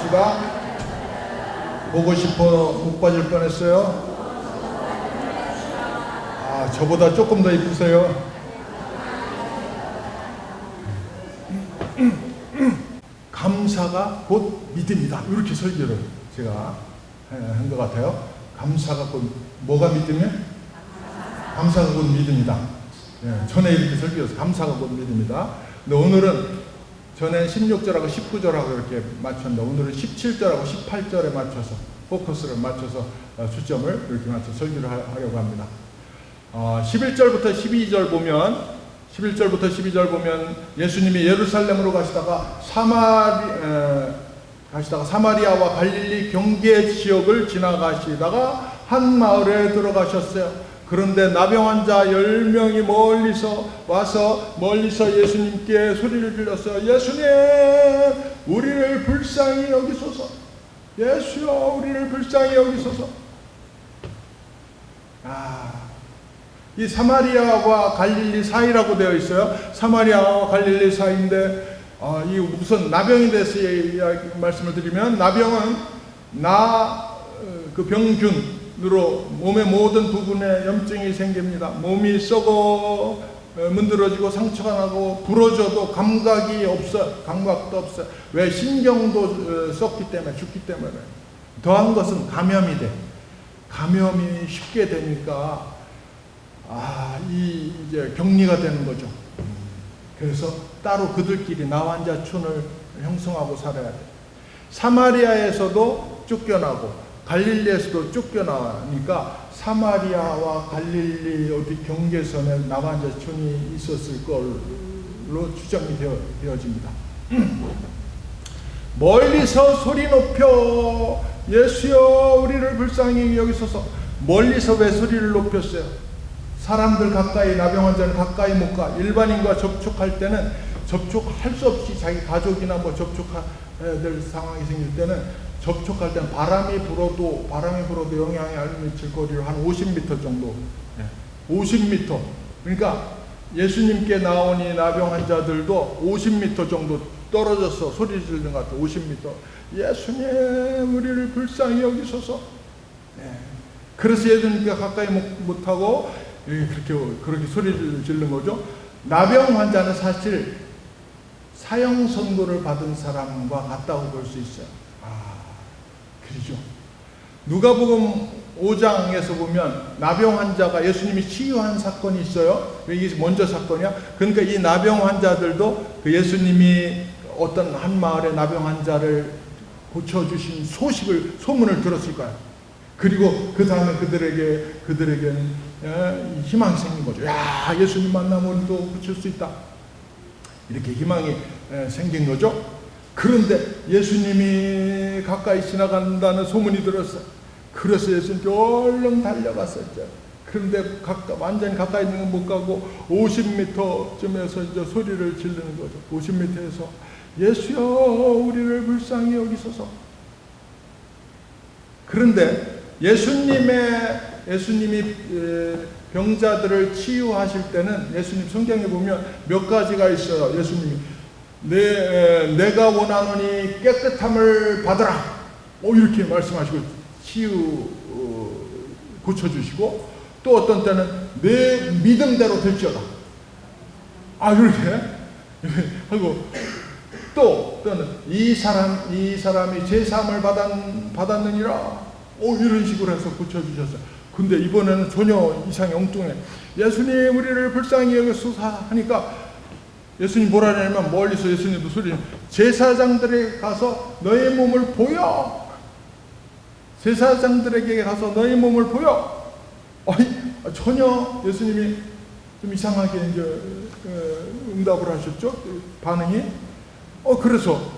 합시다. 보고 싶어 못 빠질 뻔했어요. 아, 저보다 조금 더 이쁘세요. 감사가 곧 믿음이다. 이렇게 설교를 제가 한 것 같아요. 감사가 곧 뭐가 믿으면? 감사가 곧 믿음이다. 전에 이렇게 설교해서 감사가 곧 믿음이다. 근데 오늘은 전에 16절하고 19절하고 이렇게 맞췄는데 오늘은 17절하고 18절에 맞춰서 포커스를 맞춰서 초점을 이렇게 맞춰서 설교를 하려고 합니다. 11절부터 12절 보면 11절부터 12절 보면 예수님이 예루살렘으로 가시다가 사마리아와 갈릴리 경계 지역을 지나가시다가 한 마을에 들어가셨어요. 그런데 나병 환자 10명이 멀리서 예수님께 소리를 질렀어요. 예수님, 우리를 불쌍히 여기소서. 예수여, 우리를 불쌍히 여기소서. 이 사마리아와 갈릴리 사이라고 되어 있어요. 사마리아와 갈릴리 사이인데 이 우선 나병에 대해서 말씀을 드리면 나병은 그 병균으로 몸의 모든 부분에 염증이 생깁니다. 몸이 썩어 문드러지고 상처가 나고 부러져도 감각이 없어요. 감각도 없어요. 왜? 신경도 썩기 때문에, 죽기 때문에. 더한 것은 감염이 돼. 감염이 쉽게 되니까 이제 격리가 되는 거죠. 그래서 따로 그들끼리 나환자촌을 형성하고 살아야 돼. 사마리아에서도 쫓겨나고 갈릴리에서도 쫓겨나니까 사마리아와 갈릴리 어디 경계선에 나환자촌이 있었을 걸로 추정이 되어집니다. 멀리서 소리 높여 예수여 우리를 불쌍히 여기소서. 멀리서 왜 소리를 높였어요? 사람들 가까이, 나병 환자는 가까이 못 가. 일반인과 접촉할 때는 접촉할 수 없이 자기 가족이나 뭐 접촉해야 될 상황이 생길 때는 접촉할 때는 바람이 불어도 영향이 안 미칠 거리로 한 50m 정도. 50m. 그러니까 예수님께 나온 이 나병 환자들도 50m 정도 떨어져서 소리 지르는 것 같아요. 50m. 예수님, 우리를 불쌍히 여기소서. 그래서 예수님께 가까이 못하고 그렇게 소리를 지르는 거죠. 나병 환자는 사실 사형 선고를 받은 사람과 같다고 볼 수 있어요. 그렇죠. 누가복음 5장에서 보면 나병 환자가 예수님이 치유한 사건이 있어요. 이게 먼저 사건이야. 그러니까 이 나병 환자들도 그 예수님이 어떤 한 마을의 나병 환자를 고쳐주신 소문을 들었을 거야. 그리고 그 다음에 그들에게는 희망이 생긴 거죠. 야, 예수님 만나면 우리도 고칠 수 있다. 이렇게 희망이 생긴 거죠. 그런데 예수님이 가까이 지나간다는 소문이 들었어요. 그래서 예수님께 얼른 달려갔었죠. 그런데 완전히 가까이 있는 건 못 가고 50m쯤에서 이제 소리를 지르는 거죠. 50m에서 예수여 우리를 불쌍히 여기소서. 그런데 예수님이 병자들을 치유하실 때는 예수님 성경에 보면 몇 가지가 있어요. 예수님이 내가 원하노니 깨끗함을 받으라. 이렇게 말씀하시고 고쳐주시고 또 어떤 때는 내 믿음대로 될지어다. 이렇게 하고 또는 이 사람이 제사함을 받았느니라. 이런 식으로 해서 고쳐주셨어요. 근데 이번에는 전혀 이상이 엉뚱해. 예수님 우리를 불쌍히 여기소서 하니까 예수님 뭐라 하냐면 멀리서 예수님도 소리를 제사장들에게 가서 너의 몸을 보여. 제사장들에게 가서 너의 몸을 보여. 전혀 예수님이 좀 이상하게 이제 응답을 하셨죠. 반응이. 그래서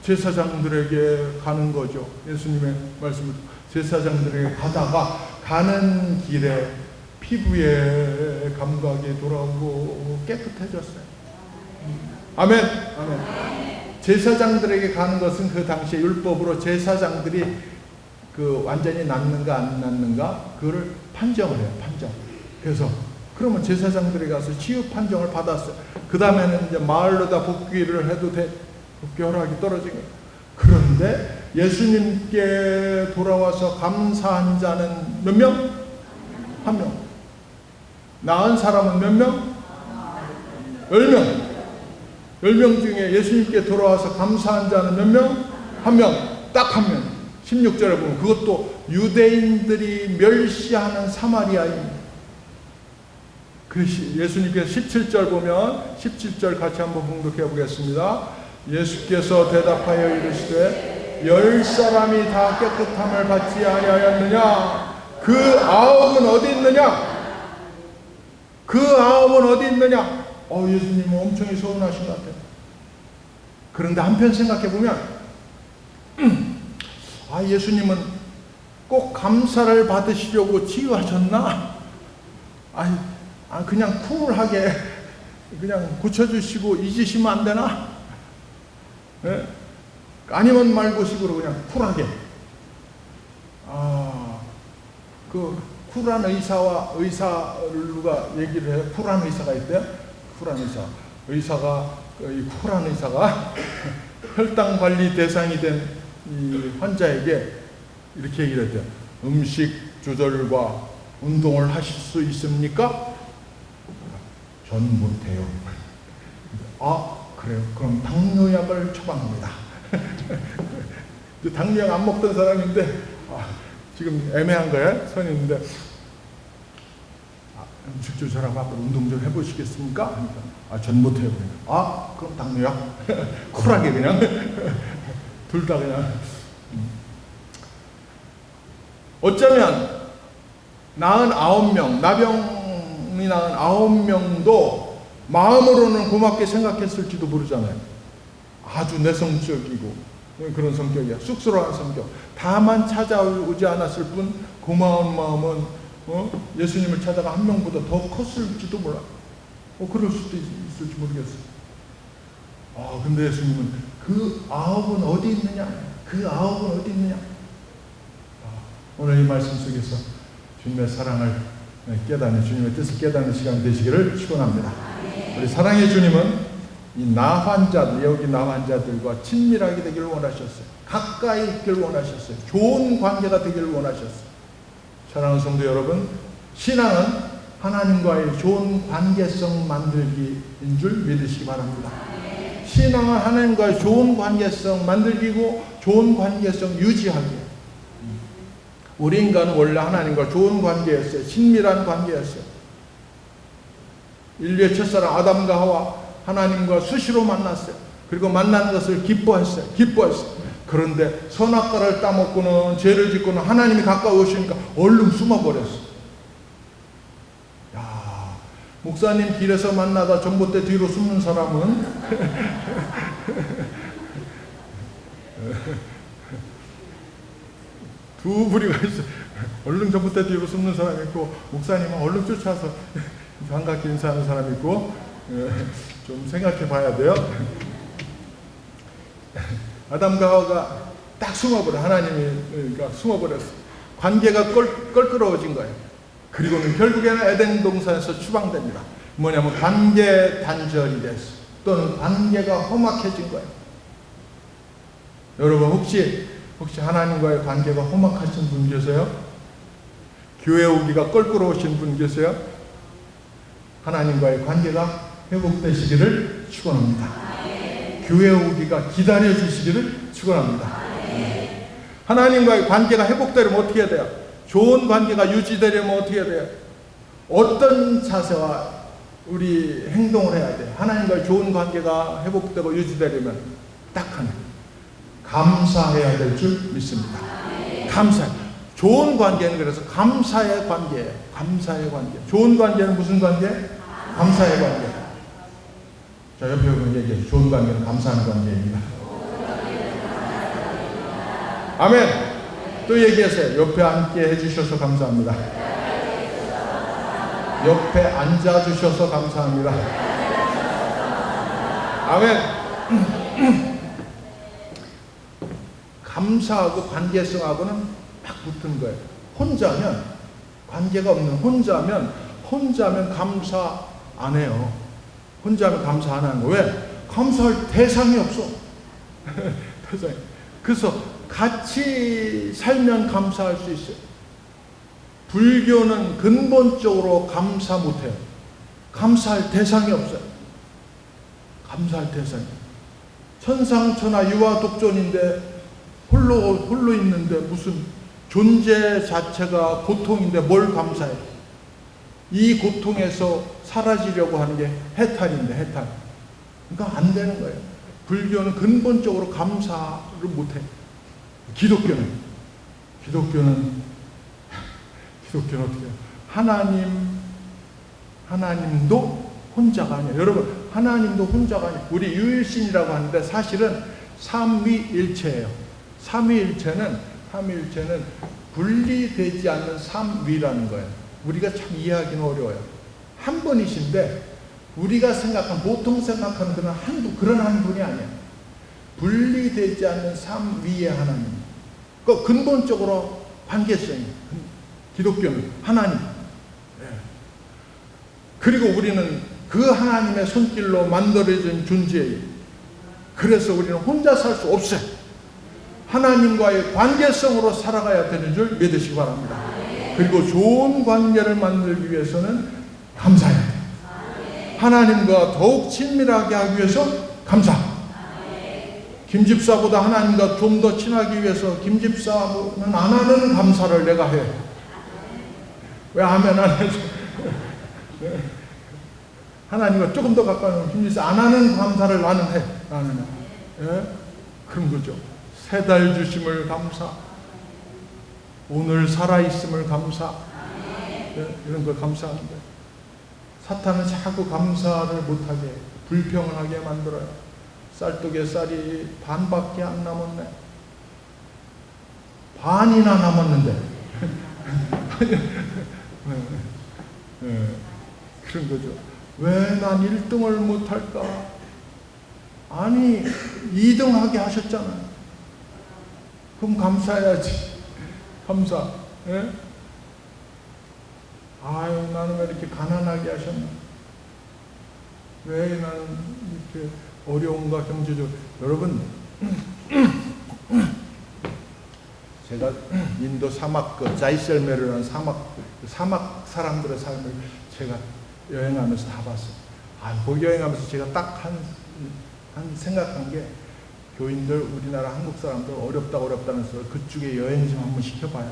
제사장들에게 가는 거죠. 예수님의 말씀을 제사장들에게 가다가 가는 길에 피부에 감각이 돌아오고 깨끗해졌어요. 아멘. 제사장들에게 가는 것은 그 당시에 율법으로 제사장들이 완전히 낫는가 안 낫는가 그거를 판정을 해요. 판정. 그래서 그러면 제사장들이 가서 치유 판정을 받았어요. 그 다음에는 이제 마을로 다 복귀를 해도 돼. 복귀 허락이 떨어진 거예요. 그런데 예수님께 돌아와서 감사한 자는 몇 명? 한 명. 나은 사람은 몇 명? 10명. 10명 중에 예수님께 돌아와서 감사한 자는 몇 명? 한 명. 딱 한 명. 16절에 보면 그것도 유대인들이 멸시하는 사마리아인. 예수님께서 17절 보면 17절 같이 한번 봉독해 보겠습니다. 예수께서 대답하여 이르시되 10사람이 다 깨끗함을 받지 아니하였느냐? 그 9은 어디 있느냐? 그 9은 어디 있느냐? 예수님은 엄청 서운하신 것 같아요. 그런데 한편 생각해 보면 예수님은 꼭 감사를 받으시려고 치유하셨나? 그냥 쿨하게 그냥 고쳐주시고 잊으시면 안 되나? 네? 아니면 말고식으로 그냥 쿨하게. 그 쿨한 의사를 누가 얘기를 해요? 쿨한 의사가 있대요? 쿨한 의사. 이 쿨한 의사가 혈당 관리 대상이 된 이 환자에게 이렇게 얘기를 했대요. 음식 조절과 운동을 하실 수 있습니까? 전 못해요. 그래요. 그럼 당뇨약을 처방합니다. 당뇨약 안 먹던 사람인데 지금 애매한 거예요. 선이 있는데 음식 조절하고 앞으로 운동 좀 해보시겠습니까? 전 못해요. 그럼 당뇨약 쿨하게 그냥 둘 다 그냥. 어쩌면 나은 9명, 나병이 나은 9명도 마음으로는 고맙게 생각했을지도 모르잖아요. 아주 내성적이고 그런 성격이야. 쑥스러운 성격. 다만 찾아오지 않았을 뿐 고마운 마음은 예수님을 찾아가 한 명보다 더 컸을지도 몰라. 그럴 수도 있을지 모르겠어요. 근데 예수님은 그 9은 어디 있느냐? 그 9은 어디 있느냐? 오늘 이 말씀 속에서 주님의 사랑을 깨닫는, 주님의 뜻을 깨닫는 시간 되시기를 축원합니다. 우리 사랑의 주님은 이 나환자들, 여기 나환자들과 친밀하게 되기를 원하셨어요. 가까이 있기를 원하셨어요. 좋은 관계가 되기를 원하셨어요. 사랑하는 성도 여러분, 신앙은 하나님과의 좋은 관계성 만들기인 줄 믿으시기 바랍니다. 신앙은 하나님과의 좋은 관계성 만들기고 좋은 관계성 유지하기. 우리 인간은 원래 하나님과 좋은 관계였어요. 친밀한 관계였어요. 인류의 첫사랑 아담과 하와 하나님과 수시로 만났어요. 그리고 만난 것을 기뻐했어요. 그런데 선악과를 따먹고는 죄를 짓고는 하나님이 가까이 오시니까 얼른 숨어버렸어요. 목사님 길에서 만나다 전봇대 뒤로 숨는 사람은 두 부류가 있어요. 얼른 전봇대 뒤로 숨는 사람이 있고, 목사님은 얼른 쫓아서 반갑게 인사하는 사람이 있고, 좀 생각해 봐야 돼요. 아담과 하와가 딱 숨어버려. 하나님이 숨어버렸어. 관계가 껄끄러워진 거예요. 그리고는 결국에는 에덴 동산에서 추방됩니다. 뭐냐면 관계 단절이 됐어. 또는 관계가 험악해진 거예요. 여러분 혹시 하나님과의 관계가 험악하신 분 계세요? 교회 오기가 껄끄러우신 분 계세요? 하나님과의 관계가 회복되시기를 축원합니다. 교회 오기가 기다려주시기를 축원합니다. 하나님과의 관계가 회복되려면 어떻게 해야 돼요? 좋은 관계가 유지되려면 어떻게 해야 돼요? 어떤 자세와 우리 행동을 해야 돼요? 하나님과의 좋은 관계가 회복되고 유지되려면 딱 하나, 감사해야 될 줄 믿습니다. 감사. 좋은 관계는 그래서 감사의 관계예요. 감사의 관계. 좋은 관계는 무슨 관계? 감사의 관계. 자, 옆에 보면 얘기해요. 좋은 관계는 감사하는 관계입니다. 아멘. 또 얘기하세요. 옆에 앉게 해주셔서 감사합니다. 옆에 앉아주셔서 감사합니다. 아멘. 감사하고 관계성하고는 막 붙은 거예요. 혼자면, 관계가 없는 혼자면 감사 안 해요. 혼자면 감사 안 하는 거예요. 왜? 감사할 대상이 없어. 대상이. 그래서 같이 살면 감사할 수 있어요. 불교는 근본적으로 감사 못해요. 감사할 대상이 없어요. 감사할 대상이. 천상천하 유아독존인데 홀로 있는데 무슨 존재 자체가 고통인데 뭘 감사해? 이 고통에서 사라지려고 하는 게 해탈인데, 해탈. 그러니까 안 되는 거예요. 불교는 근본적으로 감사를 못해. 기독교는 어떻게 해요? 하나님도 혼자가 아니에요. 여러분, 하나님도 혼자가 아니에요. 우리 유일신이라고 하는데 사실은 삼위일체예요. 삼위일체는 분리되지 않는 삼위라는 거예요. 우리가 참 이해하기는 어려워요. 한 분이신데 우리가 보통 생각하는 그런 한 분이 아니에요. 분리되지 않는 삼위의 하나님. 그 근본적으로 관계성이. 기독교는 하나님. 그리고 우리는 그 하나님의 손길로 만들어진 존재예요. 그래서 우리는 혼자 살 수 없어요. 하나님과의 관계성으로 살아가야 되는 줄 믿으시기 바랍니다. 그리고 좋은 관계를 만들기 위해서는 감사해야 돼요. 하나님과 더욱 친밀하게 하기 위해서 감사. 김집사보다 하나님과 좀 더 친하기 위해서 김집사는 안 하는 감사를 내가 해. 왜 하면 안 해서 하나님과 조금 더 가까운 김집사 안 하는 감사를 나는 해. 예? 그런 거죠. 새 달 주심을 감사. 오늘 살아있음을 감사. 예? 이런 걸 감사하는데 사탄은 자꾸 감사를 못하게 불평을 하게 만들어요. 쌀떡에 쌀이 반밖에 안 남았네. 반이나 남았는데 그런 거죠. 왜 난 1등을 못할까? 아니 2등 하게 하셨잖아요. 그럼 감사해야지. 감사. 예? 아유, 나는 왜 이렇게 가난하게 하셨나? 왜 나는 이렇게 어려운가, 경제적으로. 여러분, 제가 인도 사막, 자이셀메르라는 사막 사람들의 삶을 제가 여행하면서 다 봤어요. 거기 여행하면서 제가 딱 한 생각한 게, 교인들, 우리나라 한국 사람들 어렵다면서 그쪽에 여행 좀 한번 시켜봐요.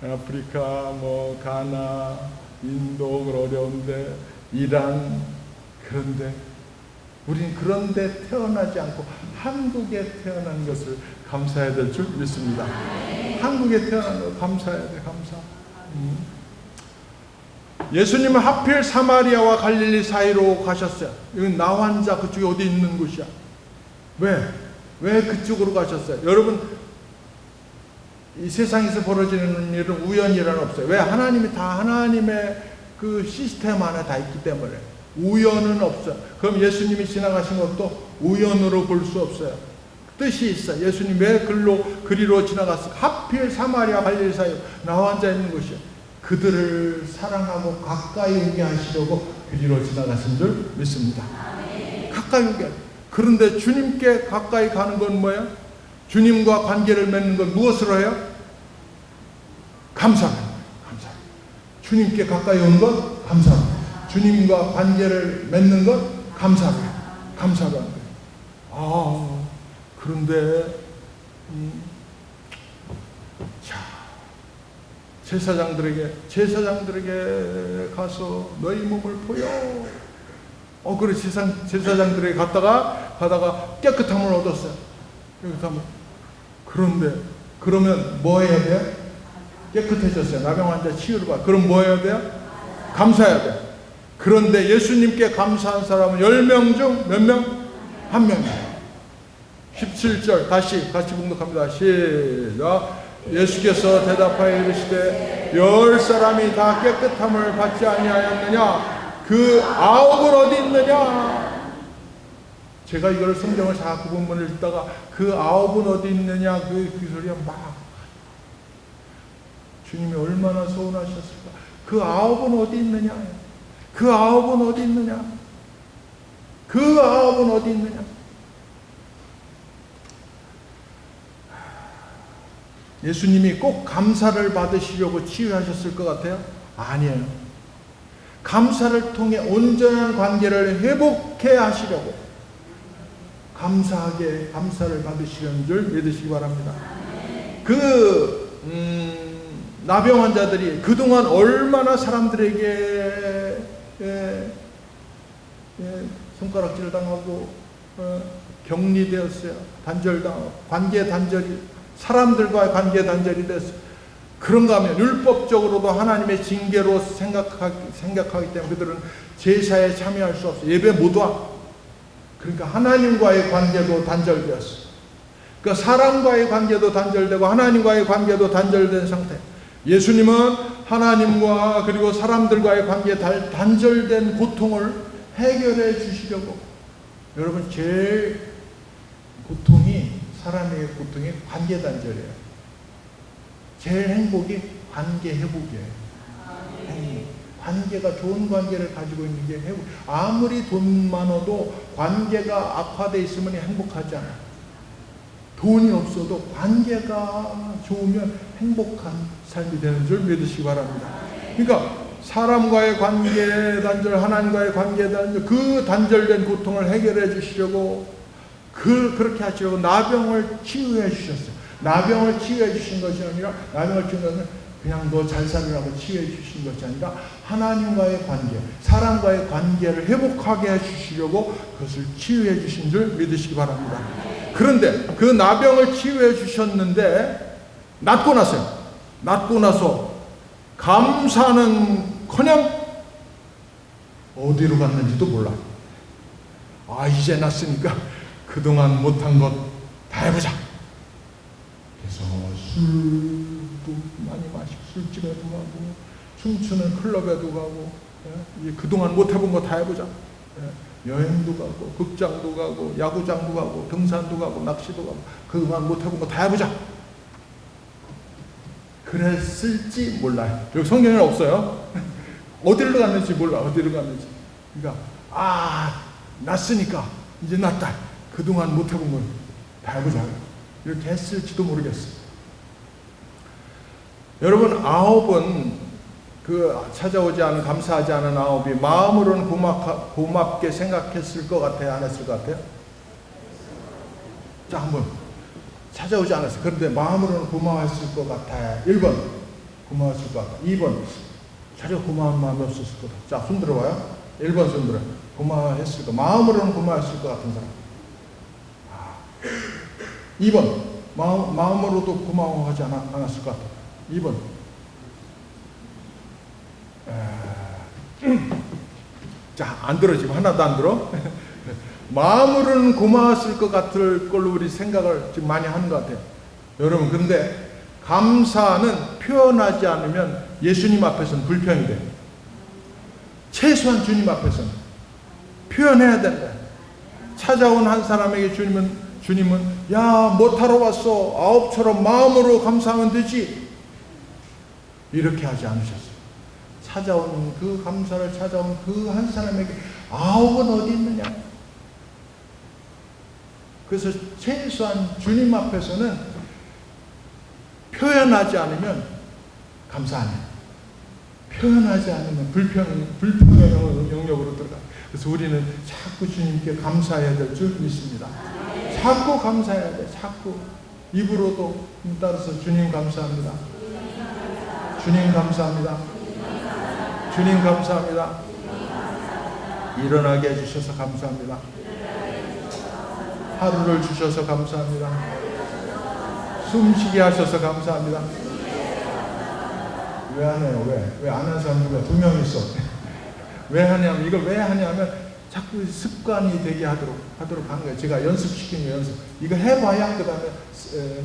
아프리카, 가나, 인도 어려운데, 이란, 그런데 우린 그런데 태어나지 않고 한국에 태어난 것을 감사해야 될 줄 믿습니다. 한국에 태어난 것 감사해야 돼. 감사. 예수님은 하필 사마리아와 갈릴리 사이로 가셨어요. 여기 나환자 그쪽에 어디 있는 곳이야? 왜 그쪽으로 가셨어요? 여러분, 이 세상에서 벌어지는 일은 우연이란 없어요. 왜? 하나님이 다 하나님의 그 시스템 안에 다 있기 때문에 우연은 없어요. 그럼 예수님이 지나가신 것도 우연으로 볼 수 없어요. 뜻이 있어요. 예수님 왜 그리로 지나갔을까? 하필 사마리아 갈릴리 사이로 나환자 있는 곳이요. 그들을 사랑하고 가까이 오게 하시려고 그리로 지나가신 줄 믿습니다. 가까이 오게. 그런데 주님께 가까이 가는 건 뭐예요? 주님과 관계를 맺는 건 무엇으로 해요? 감사. 주님께 가까이 오는 건 감사. 주님과 관계를 맺는 건 감사로 하는 거예요. 그런데 제사장들에게 가서 너희 몸을 보여. 그래 제사장들에게 가다가 깨끗함을 얻었어요. 그러면 뭐 해야 돼요? 깨끗해졌어요. 나병 환자 치유를 받아. 그럼 뭐 해야 돼요? 감사해야 돼요. 그런데 예수님께 감사한 사람은 10명 중 몇 명? 1명이에요. 17절 같이 봉독합니다. 시작. 예수께서 대답하여 이르시되 10사람이 다 깨끗함을 받지 아니하였느냐? 그 9은 어디 있느냐? 제가 이걸 성경을 자꾸 본문을 읽다가 그 9은 어디 있느냐 그 소리가 막 주님이 얼마나 서운하셨을까? 그 9은 어디 있느냐? 그 9은 어디 있느냐? 그 9은 어디 있느냐? 예수님이 꼭 감사를 받으시려고 치유하셨을 것 같아요? 아니에요. 감사를 통해 온전한 관계를 회복해 하시려고 감사하게 감사를 받으시려는 줄 믿으시기 바랍니다. 나병 환자들이 그동안 얼마나 사람들에게 손가락질 당하고 격리되었어요. 단절당하고 관계 단절이 사람들과의 관계 단절이 됐어요. 그런가 하면 율법적으로도 하나님의 징계로 생각하기 때문에 그들은 제사에 참여할 수 없어요. 예배 못 와. 그러니까 하나님과의 관계도 단절되었어요. 그러니까 사람과의 관계도 단절되고 하나님과의 관계도 단절된 상태. 예수님은 하나님과 그리고 사람들과의 관계 단절된 고통을 해결해 주시려고. 여러분, 제일 고통이 사람의 고통이 관계 단절이에요. 제일 행복이 관계 회복이에요. 관계가 좋은 관계를 가지고 있는 게 회복. 아무리 돈 많아도 관계가 악화되어 있으면 행복하지 않아요. 돈이 없어도 관계가 좋으면 행복한 삶이 되는 줄 믿으시기 바랍니다. 그러니까 사람과의 관계 단절, 하나님과의 관계 단절, 그 단절된 고통을 해결해 주시려고 그렇게 하시려고 나병을 치유해 주셨어요. 나병을 치유해 주신 것이 아니라 나병을 치유한 것은 그냥 너 잘 살으라고 치유해 주신 것이 아니라 하나님과의 관계, 사람과의 관계를 회복하게 해주시려고 그것을 치유해 주신 줄 믿으시기 바랍니다. 그런데 그 나병을 치유해 주셨는데 낫고 나서요. 낫고 나서 감사는커녕 어디로 갔는지도 몰라. 이제 낫으니까 그동안 못한 것 다 해보자. 그래서 술도 많이 마시고 술집에도 가고 춤추는 클럽에도 가고 이제 그동안 못 해본 거 다 해보자. 여행도 가고 극장도 가고 야구장도 가고 등산도 가고 낚시도 가고 그동안 못 해본 거 다 해보자. 그랬을지 몰라요. 여기 성경에는 없어요. 어디로 갔는지 몰라. 어디로 갔는지. 그러니까 났으니까 이제 났다. 그동안 못 해본 걸 다 해보자. 이렇게 했을지도 모르겠어요. 여러분, 아홉은 찾아오지 않은, 감사하지 않은 아홉이 마음으로는 고맙게 생각했을 것 같아요? 안 했을 것 같아요? 자, 한번. 찾아오지 않았어요. 그런데 마음으로는 고마워했을 것 같아요. 1번, 고마웠을 것 같아요. 2번, 전혀 고마운 마음이 없었을 것 같아요. 자, 손 들어봐요. 1번 손 들어요. 고마워했을 것, 마음으로는 고마웠을 것 같은 사람. 2번, 마음으로도 고마워하지 않았을 것 같아요. 2번. 자, 안 들어. 지금 하나도 안 들어. 마음으로는 고마웠을 것 같을 걸로 우리 생각을 지금 많이 하는 것 같아요. 여러분, 근데 감사는 표현하지 않으면 예수님 앞에서는 불평이 돼요. 최소한 주님 앞에서는 표현해야 된다. 찾아온 한 사람에게 주님은 야, 못하러 왔어. 아홉처럼 마음으로 감사하면 되지. 이렇게 하지 않으셨어요. 찾아온 그 감사를 찾아온 그 한 사람에게 아홉은 어디 있느냐. 그래서 최소한 주님 앞에서는 표현하지 않으면 감사 안 해요. 표현하지 않으면 불평의 영역으로 들어가. 그래서 우리는 자꾸 주님께 감사해야 될 줄 믿습니다. 자꾸 감사해야 돼. 자꾸 입으로도 따라서 주님 감사합니다. 주님 감사합니다. 주님 감사합니다. 일어나게 해주셔서 감사합니다. 하루를 주셔서 감사합니다. 숨쉬게 하셔서 감사합니다. 왜 안 해요? 왜 안 하는 사람 누가 2명 있어? 왜 하냐면, 이걸 왜 하냐면 자꾸 습관이 되게 하도록 하는 거예요. 제가 연습시키는 거예요. 이거 해봐야 그 다음에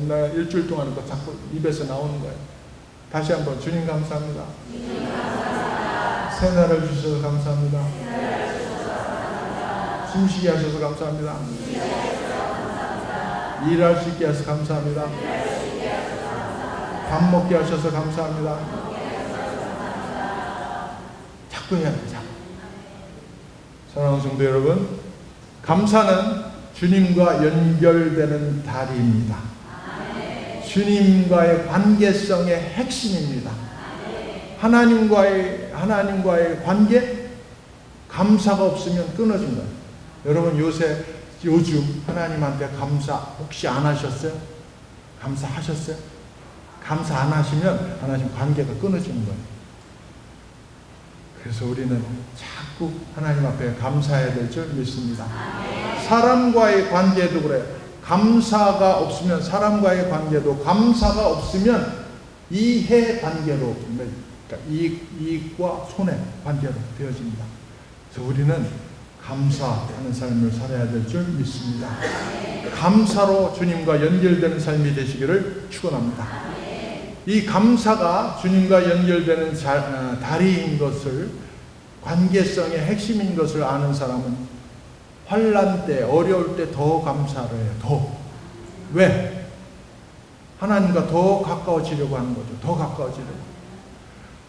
나 일주일 동안 또 자꾸 입에서 나오는 거예요. 다시 한번 주님 감사합니다. 새날을 주셔서 감사합니다. 숨쉬게 하셔서 감사합니다. 일할 수 있게 하셔서 감사합니다. 밥 먹게 하셔서 감사합니다. 자꾸 해야 돼. 자꾸. 사랑하는 성도 여러분, 감사는 주님과 연결되는 다리입니다. 주님과의 관계성의 핵심입니다. 하나님과의 관계, 감사가 없으면 끊어진 거예요. 여러분 요즘 하나님한테 감사 혹시 안 하셨어요? 감사하셨어요? 감사 안 하시면 하나님 관계가 끊어지는 거예요. 그래서 우리는 자꾸 하나님 앞에 감사해야 될 줄 믿습니다. 사람과의 관계도 그래요. 감사가 없으면, 사람과의 관계도 감사가 없으면 이해 관계로, 그러니까 이익과 손해 관계로 되어집니다. 그래서 우리는 감사하는 삶을 살아야 될 줄 믿습니다. 감사로 주님과 연결되는 삶이 되시기를 축원합니다. 이 감사가 주님과 연결되는 다리인 것을, 관계성의 핵심인 것을 아는 사람은 환난 때, 어려울 때 더 감사를 해요. 더. 왜? 하나님과 더 가까워지려고 하는 거죠. 더 가까워지려고.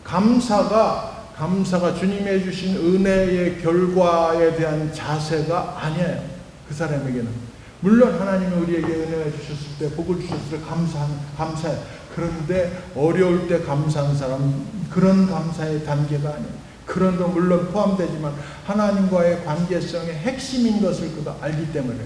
감사가 주님이 해주신 은혜의 결과에 대한 자세가 아니에요. 그 사람에게는. 물론 하나님이 우리에게 은혜를 주셨을 때, 복을 주셨을 때 감사해요. 그런데 어려울 때 감사하는 사람은 그런 감사의 단계가 아니에요. 그런 거 물론 포함되지만 하나님과의 관계성의 핵심인 것을 그가 알기 때문에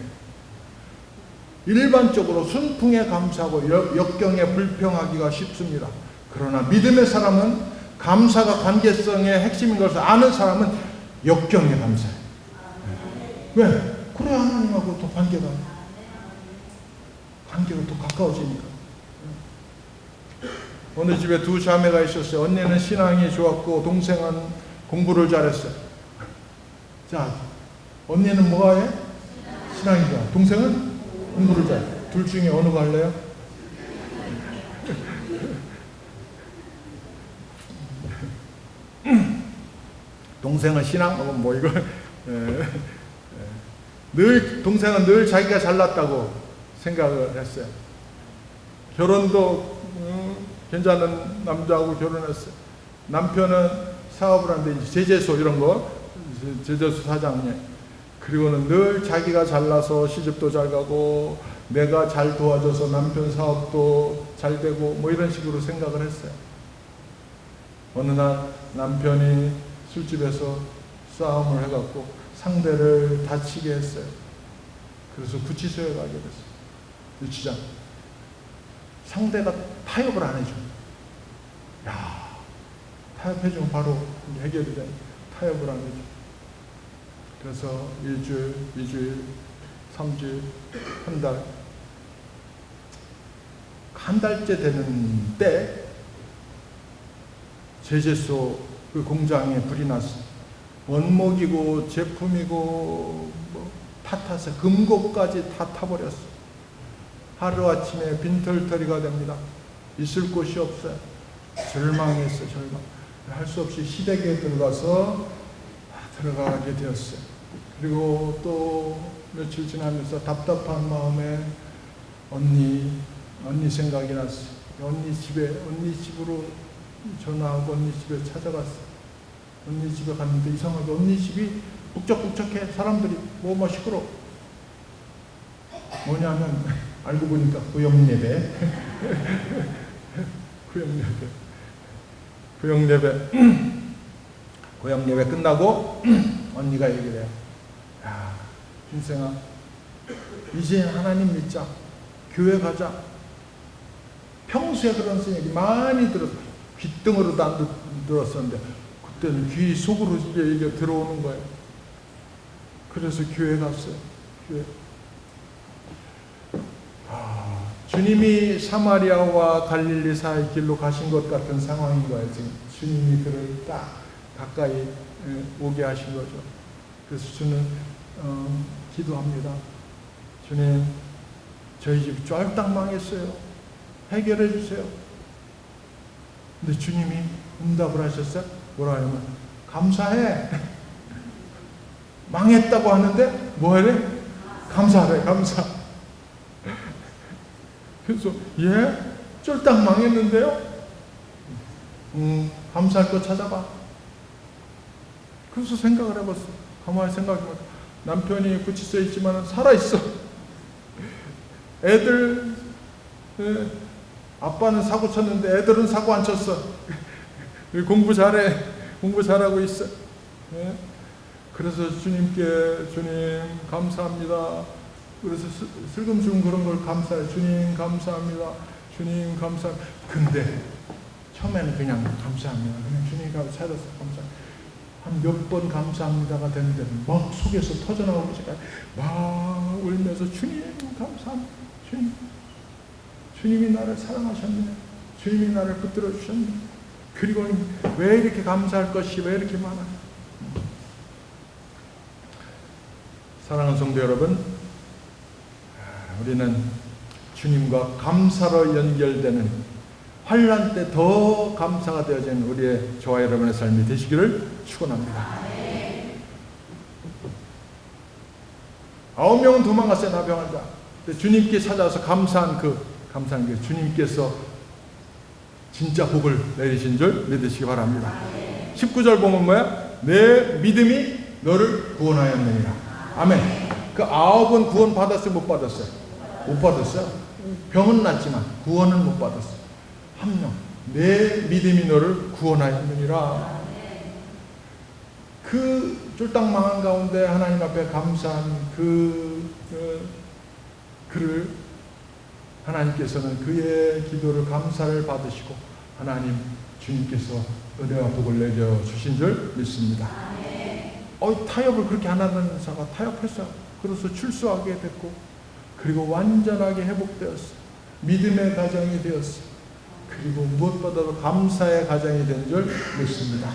일반적으로 순풍에 감사하고 역경에 불평하기가 쉽습니다. 그러나 믿음의 사람은 감사가 관계성의 핵심인 것을 아는 사람은 역경에 감사해요. 왜? 그래 하나님하고 또 관계가 또 가까워지니까. 어느 집에 두 자매가 있었어요. 언니는 신앙이 좋았고 동생은 공부를 잘했어요. 자, 언니는 뭐가 해? 신앙이 좋아. 동생은 공부를 잘해. 둘 중에 어느 거 할래요? 동생은 신앙? 뭐 이거 동생은 늘 자기가 잘났다고 생각을 했어요. 결혼도 괜찮은 남자하고 결혼했어요. 남편은 사업을 하는데 제재소 이런 거, 제재소 사장님. 그리고는 늘 자기가 잘나서 시집도 잘 가고 내가 잘 도와줘서 남편 사업도 잘 되고 뭐 이런 식으로 생각을 했어요. 어느 날 남편이 술집에서 싸움을 해갖고 상대를 다치게 했어요. 그래서 구치소에 가게 됐어요. 유치장. 상대가 타협을 안 해줘. 야, 타협해주면 바로 해결이 돼. 타협을 안 해줘. 그래서 1주일, 2주일, 3주일, 한 달. 한 달째 되는 때 제재소 그 공장에 불이 났어. 원목이고 제품이고 뭐 탓하서 금고까지 다 타버렸어. 하루아침에 빈털터리가 됩니다. 있을 곳이 없어요. 절망했어요. 절망. 할 수 없이 시댁에 들어가게 되었어요. 그리고 또 며칠 지나면서 답답한 마음에 언니 생각이 났어요. 언니 집으로 전화하고 언니 집에 찾아갔어요. 언니 집에 갔는데 이상하게 언니 집이 북적북적해. 사람들이 뭐 시끄러. 뭐냐면 알고 보니까 구역예배. 구역예배 끝나고 언니가 얘기를 해요. 야, 인생아, 이제 하나님 믿자. 교회 가자. 평소에 그런 얘기 많이 들었어. 귓등으로도 안 들었었는데 그때는 귀 속으로 이게 들어오는 거예요. 그래서 교회 갔어요. 교회. 주님이 사마리아와 갈릴리 사이 길로 가신 것 같은 상황인 거예요. 지금 주님이 그를 딱 가까이 오게 하신 거죠. 그래서 저는 기도합니다. 주님, 저희 집 쫄딱 망했어요. 해결해 주세요. 근데 주님이 응답을 하셨어요. 뭐라 하냐면 감사해. 망했다고 하는데 뭐래? 감사하래. 감사. 그래서 쫄딱 망했는데요? 감사할 거 찾아봐. 그래서 생각을 해봤어. 가만히 생각해봤어. 남편이 구치소에 있지만 살아있어. 애들 아빠는 사고 쳤는데 애들은 사고 안 쳤어. 공부 잘해. 공부 잘하고 있어. 예? 그래서 주님께 주님 감사합니다. 그래서 슬금슬금 그런 걸 감사해. 주님 감사합니다. 주님 감사합니다. 근데 처음에는 그냥 감사합니다. 그냥 주님 살아서 감사합니다. 한 몇 번 감사합니다가 되는데 막 속에서 터져나오고 막 울면서 주님 감사합니다. 주님. 주님이 나를 사랑하셨네. 주님이 나를 붙들어 주셨네. 그리고 왜 이렇게 감사할 것이 왜 이렇게 많아? 사랑하는 성도 여러분, 우리는 주님과 감사로 연결되는 환난 때 더 감사가 되어지는 우리의 저와 여러분의 삶이 되시기를 축원합니다. 9명은 도망갔어요. 나병 환자. 주님께 찾아와서 감사한 게 주님께서 진짜 복을 내리신 줄 믿으시기 바랍니다. 19절 보면 뭐야? 내 믿음이 너를 구원하였느니라. 아멘. 그 9은 구원 받았어요? 못 받았어요? 못 받았어요. 병은 낫지만 구원은 못 받았어요. 한 명. 내 믿음이 너를 구원하였느니라. 그 쫄딱 망한 가운데 하나님 앞에 감사한 그를 하나님께서는 그의 기도를 감사를 받으시고 하나님 주님께서 은혜와 복을 내려 주신 줄 믿습니다. 타협을 그렇게 안 하는 자가 타협했어요. 그래서 출소하게 됐고 그리고 완전하게 회복되었어요. 믿음의 가정이 되었어요. 그리고 무엇보다도 감사의 가정이 된 줄 믿습니다.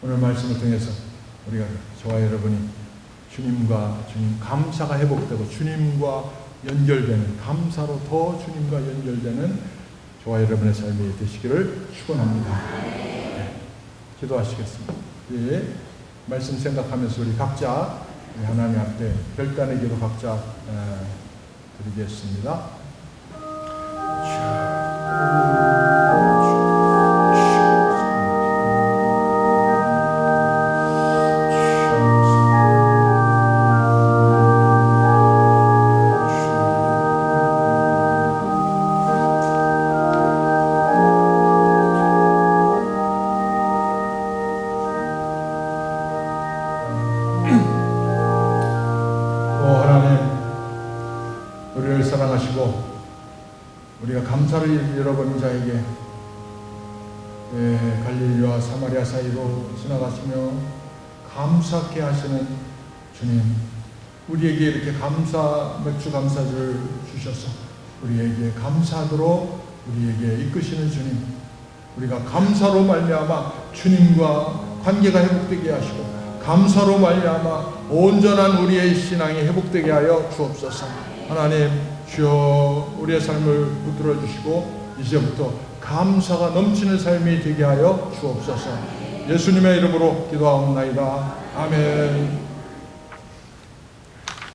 오늘 말씀을 통해서 우리가 저와 여러분이 주님 감사가 회복되고 주님과 연결되는 감사로 더 주님과 연결되는 저와 여러분의 삶이 되시기를 축원합니다. 기도하시겠습니다. 예, 말씀 생각하면서 우리 각자 하나님 앞에 결단의 기도 각자 드리겠습니다. 우리가 감사를 잃어버린 자에게 갈릴리와 사마리아 사이로 지나가시며 감사케 하시는 주님, 우리에게 이렇게 맥주 감사주를 주셔서 우리에게 감사하도록 우리에게 이끄시는 주님, 우리가 감사로 말미암아 주님과 관계가 회복되게 하시고 감사로 말미암아 온전한 우리의 신앙이 회복되게 하여 주옵소서. 하나님 주여, 우리의 삶을 붙들어 주시고 이제부터 감사가 넘치는 삶이 되게 하여 주옵소서. 예수님의 이름으로 기도하옵나이다. 아멘.